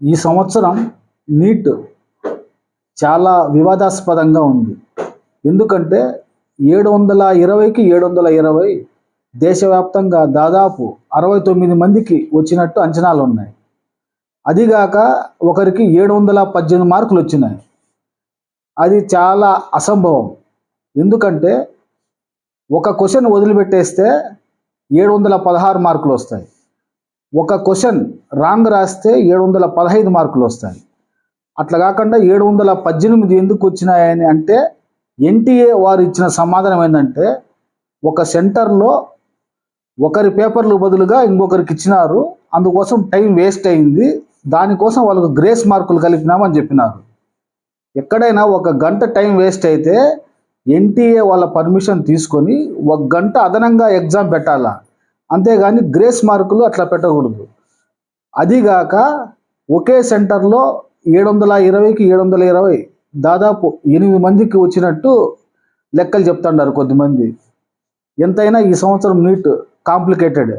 ఈ సంవత్సరం నీట్ చాలా వివాదాస్పదంగా ఉంది. ఎందుకంటే 720కి 720 దేశవ్యాప్తంగా దాదాపు 69 మందికి వచ్చినట్టు అంచనాలు ఉన్నాయి. అదిగాక ఒకరికి 718 మార్కులు వచ్చినాయి. అది చాలా అసంభవం. ఎందుకంటే ఒక క్వశ్చన్ వదిలిపెట్టేస్తే 716 మార్కులు వస్తాయి. ఒక క్వశ్చన్ రాంగ్ రాస్తే 715 మార్కులు వస్తాయి. అట్లా కాకుండా 718 ఎందుకు వచ్చినాయని అంటే ఎన్టీఏ వారు ఇచ్చిన సమాధానం ఏంటంటే ఒక సెంటర్లో ఒకరి పేపర్లు బదులుగా ఇంకొకరికి ఇచ్చినారు, అందుకోసం టైం వేస్ట్ అయింది, దానికోసం వాళ్ళకు గ్రేస్ మార్కులు కలిపినామని చెప్పినారు. ఎక్కడైనా ఒక గంట టైం వేస్ట్ అయితే ఎన్టీఏ వాళ్ళ పర్మిషన్ తీసుకొని 1 గంట అదనంగా ఎగ్జామ్ పెట్టాలా, అంతేగాని గ్రేస్ మార్కులు అట్లా పెట్టకూడదు. అదిగాక ఒకే సెంటర్లో 720కి 720 దాదాపు 8 మందికి వచ్చినట్టు లెక్కలు చెప్తున్నారు కొద్దిమంది. ఎంతైనా ఈ సంవత్సరం నీట్ కాంప్లికేటెడ్.